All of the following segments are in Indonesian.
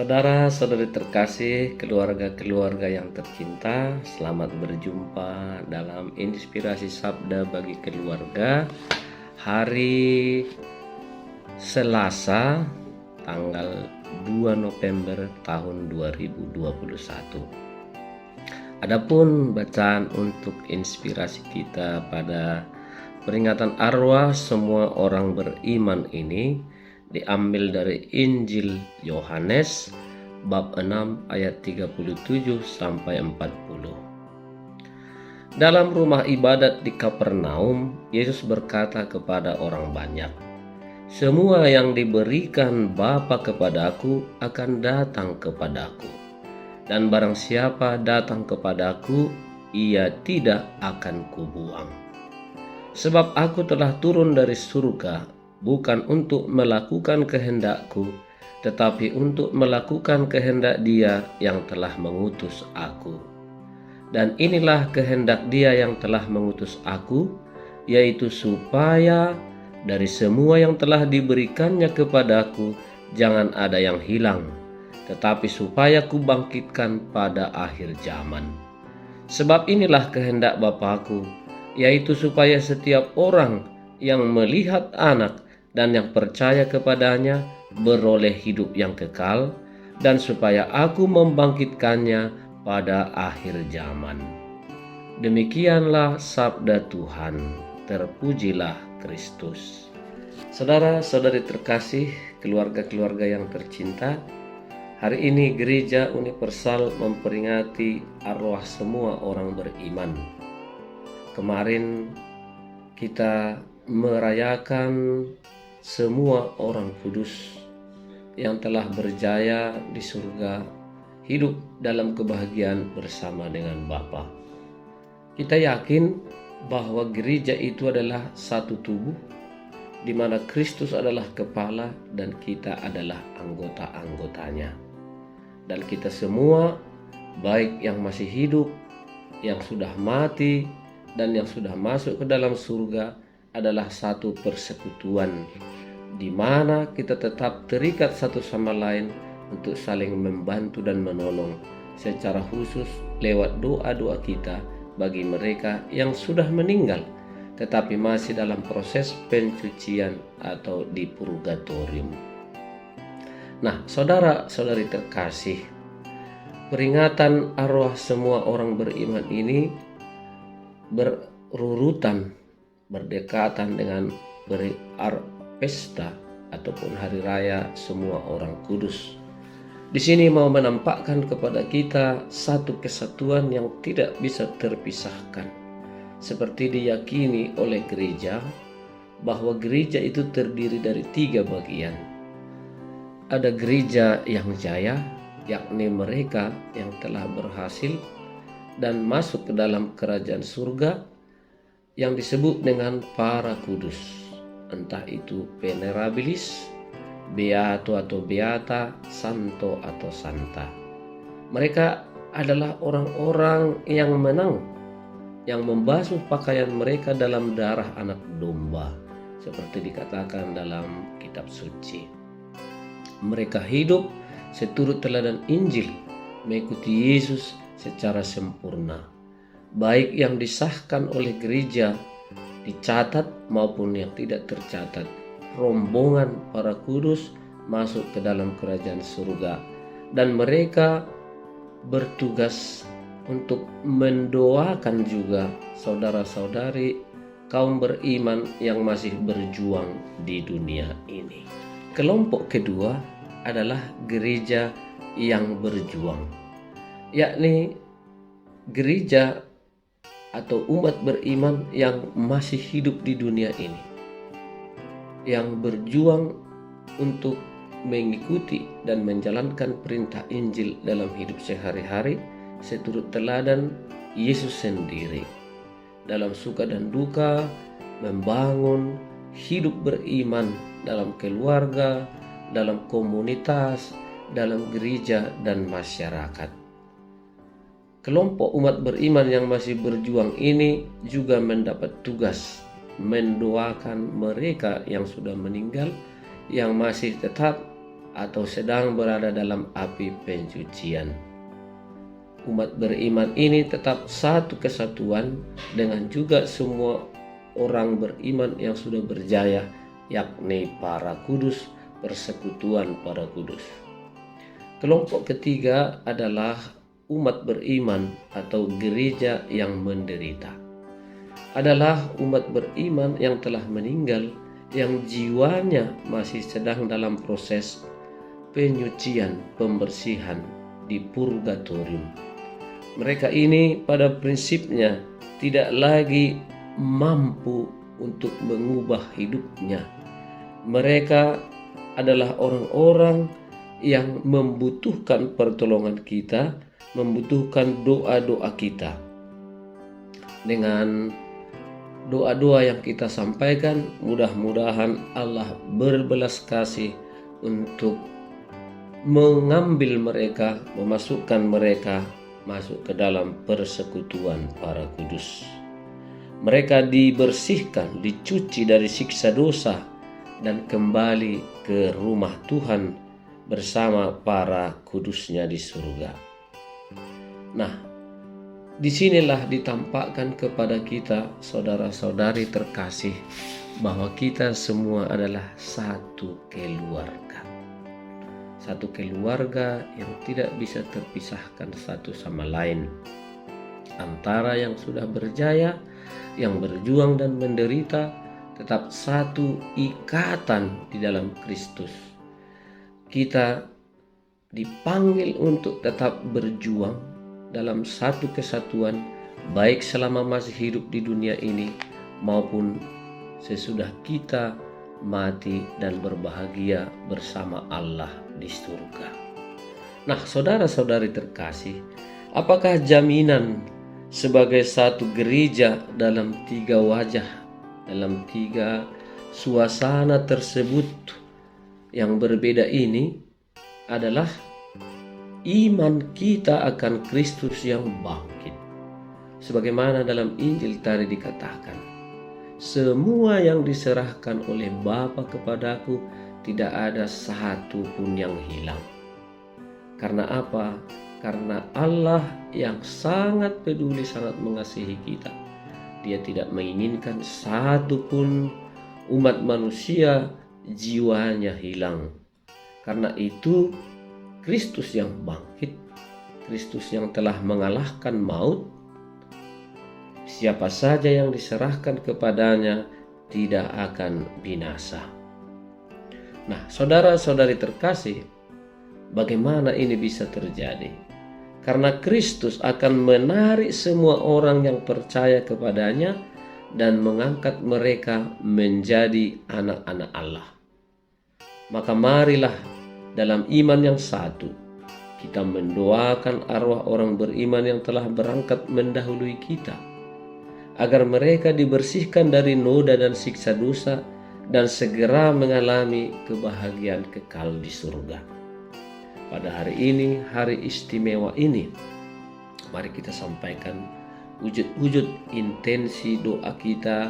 Saudara-saudari terkasih, keluarga-keluarga yang tercinta, selamat berjumpa dalam Inspirasi Sabda bagi Keluarga hari Selasa tanggal 2 November tahun 2021. Adapun bacaan untuk inspirasi kita pada peringatan arwah semua orang beriman ini diambil dari Injil Yohanes bab 6 ayat 37 sampai 40. Dalam rumah ibadat di Kapernaum, Yesus berkata kepada orang banyak, "Semua yang diberikan Bapa kepadaku akan datang kepadaku, dan barang siapa datang kepadaku, ia tidak akan kubuang. Sebab aku telah turun dari surga, bukan untuk melakukan kehendakku, tetapi untuk melakukan kehendak Dia yang telah mengutus aku. Dan inilah kehendak Dia yang telah mengutus aku, yaitu supaya dari semua yang telah diberikannya kepadaku, jangan ada yang hilang, tetapi supaya kubangkitkan pada akhir zaman. Sebab inilah kehendak Bapa-Ku, yaitu supaya setiap orang yang melihat Anak dan yang percaya kepadanya beroleh hidup yang kekal, dan supaya aku membangkitkannya pada akhir zaman." Demikianlah sabda Tuhan. Terpujilah Kristus. Saudara-saudari terkasih, keluarga-keluarga yang tercinta, hari ini Gereja Universal memperingati arwah semua orang beriman. Kemarin kita merayakan semua orang kudus yang telah berjaya di surga, hidup dalam kebahagiaan bersama dengan Bapa. Kita yakin bahwa gereja itu adalah satu tubuh, di mana Kristus adalah kepala dan kita adalah anggota-anggotanya. Dan kita semua, baik yang masih hidup, yang sudah mati, dan yang sudah masuk ke dalam surga, adalah satu persekutuan, di mana kita tetap terikat satu sama lain untuk saling membantu dan menolong, secara khusus lewat doa-doa kita bagi mereka yang sudah meninggal tetapi masih dalam proses pencucian atau di purgatorium. Nah, saudara-saudari terkasih, peringatan arwah semua orang beriman ini berurutan, berdekatan dengan pesta ataupun hari raya semua orang kudus. Di sini mau menampakkan kepada kita satu kesatuan yang tidak bisa terpisahkan, seperti diyakini oleh gereja bahwa gereja itu terdiri dari 3 bagian. Ada gereja yang jaya, yakni mereka yang telah berhasil dan masuk ke dalam kerajaan surga, yang disebut dengan para kudus, entah itu venerabilis, beato atau beata, santo atau santa. Mereka adalah orang-orang yang menang, yang membasuh pakaian mereka dalam darah anak domba, seperti dikatakan dalam kitab suci. Mereka hidup seturut teladan Injil, mengikuti Yesus secara sempurna, baik yang disahkan oleh gereja, dicatat maupun yang tidak tercatat. Rombongan para kudus masuk ke dalam kerajaan surga, dan mereka bertugas untuk mendoakan juga saudara-saudari kaum beriman yang masih berjuang di dunia ini. Kelompok kedua adalah gereja yang berjuang, yakni gereja atau umat beriman yang masih hidup di dunia ini, yang berjuang untuk mengikuti dan menjalankan perintah Injil dalam hidup sehari-hari seturut teladan Yesus sendiri, dalam suka dan duka membangun hidup beriman dalam keluarga, dalam komunitas, dalam gereja dan masyarakat. Kelompok umat beriman yang masih berjuang ini juga mendapat tugas mendoakan mereka yang sudah meninggal, yang masih tetap atau sedang berada dalam api pencucian. Umat beriman ini tetap satu kesatuan dengan juga semua orang beriman yang sudah berjaya, yakni para kudus, persekutuan para kudus. Kelompok ketiga adalah umat beriman atau gereja yang menderita. Adalah umat beriman yang telah meninggal, yang jiwanya masih sedang dalam proses penyucian, pembersihan di purgatorium. Mereka ini pada prinsipnya tidak lagi mampu untuk mengubah hidupnya. Mereka adalah orang-orang yang membutuhkan pertolongan kita, membutuhkan doa-doa kita. Dengan doa-doa yang kita sampaikan, mudah-mudahan Allah berbelas kasih untuk mengambil mereka, memasukkan mereka masuk ke dalam persekutuan para kudus. Mereka dibersihkan, dicuci dari siksa dosa, dan kembali ke rumah Tuhan bersama para kudusnya di surga. Nah, disinilah ditampakkan kepada kita, saudara-saudari terkasih, bahwa kita semua adalah satu keluarga. Satu keluarga yang tidak bisa terpisahkan satu sama lain. Antara yang sudah berjaya, yang berjuang dan menderita, tetap satu ikatan di dalam Kristus. Kita dipanggil untuk tetap berjuang dalam satu kesatuan, baik selama masih hidup di dunia ini maupun sesudah kita mati dan berbahagia bersama Allah di surga. Nah, saudara-saudari terkasih, apakah jaminan sebagai satu gereja dalam tiga wajah, dalam tiga suasana tersebut yang berbeda ini adalah iman kita akan Kristus yang bangkit. Sebagaimana dalam Injil tadi dikatakan, semua yang diserahkan oleh Bapa kepadaku, tidak ada satu pun yang hilang. Karena apa? Karena Allah yang sangat peduli, sangat mengasihi kita. Dia tidak menginginkan satu pun umat manusia jiwanya hilang. Karena itu Kristus yang bangkit, Kristus yang telah mengalahkan maut, siapa saja yang diserahkan kepadanya tidak akan binasa. Nah, saudara-saudari terkasih, bagaimana ini bisa terjadi? Karena Kristus akan menarik semua orang yang percaya kepadanya dan mengangkat mereka menjadi anak-anak Allah. Maka marilah dalam iman yang satu, kita mendoakan arwah orang beriman yang telah berangkat mendahului kita, agar mereka dibersihkan dari noda dan siksa dosa dan segera mengalami kebahagiaan kekal di surga. Pada hari ini, hari istimewa ini, mari kita sampaikan wujud-wujud intensi doa kita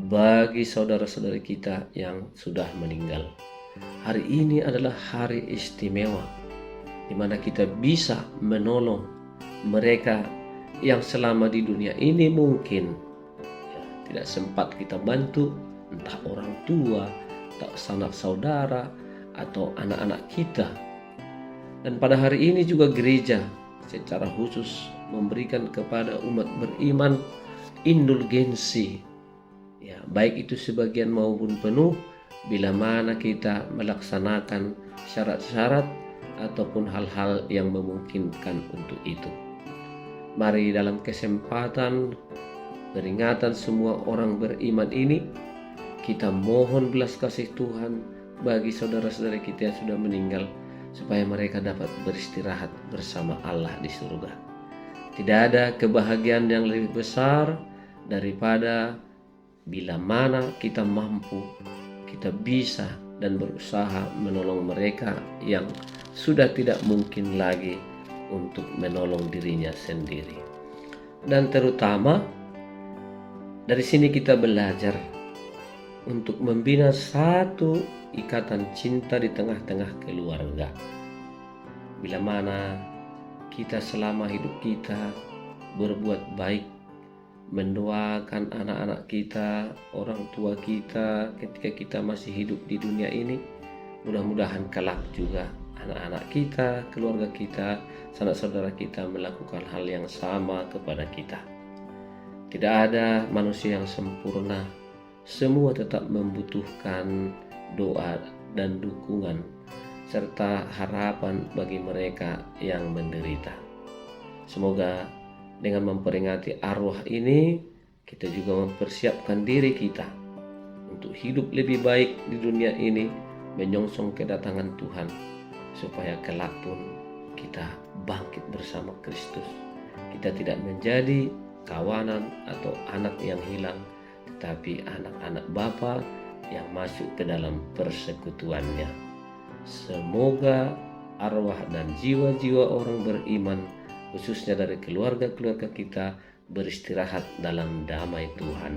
bagi saudara-saudari kita yang sudah meninggal. Hari ini adalah hari istimewa di mana kita bisa menolong mereka yang selama di dunia ini mungkin tidak sempat kita bantu, entah orang tua, entah sanak saudara, atau anak-anak kita. Dan pada hari ini juga gereja secara khusus memberikan kepada umat beriman indulgensi, ya, baik itu sebagian maupun penuh, bila mana kita melaksanakan syarat-syarat ataupun hal-hal yang memungkinkan untuk itu. Mari dalam kesempatan peringatan semua orang beriman ini, kita mohon belas kasih Tuhan bagi saudara-saudara kita yang sudah meninggal, supaya mereka dapat beristirahat bersama Allah di surga. Tidak ada kebahagiaan yang lebih besar daripada bila mana kita mampu, kita bisa dan berusaha menolong mereka yang sudah tidak mungkin lagi untuk menolong dirinya sendiri. Dan terutama dari sini kita belajar untuk membina satu ikatan cinta di tengah-tengah keluarga. Bila mana kita selama hidup kita berbuat baik, mendoakan anak-anak kita, orang tua kita ketika kita masih hidup di dunia ini, mudah-mudahan kelak juga anak-anak kita, keluarga kita, sanak saudara kita melakukan hal yang sama kepada kita. Tidak ada manusia yang sempurna, semua tetap membutuhkan doa dan dukungan serta harapan bagi mereka yang menderita. Semoga dengan memperingati arwah ini, kita juga mempersiapkan diri kita untuk hidup lebih baik di dunia ini, menyongsong kedatangan Tuhan, supaya kelak pun kita bangkit bersama Kristus. Kita tidak menjadi kawanan atau anak yang hilang, tetapi anak-anak Bapa yang masuk ke dalam persekutuannya. Semoga arwah dan jiwa-jiwa orang beriman, khususnya dari keluarga-keluarga kita, beristirahat dalam damai Tuhan.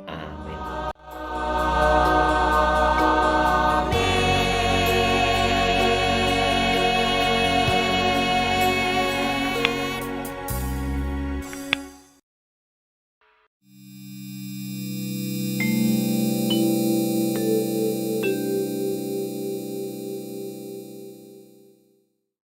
Amin.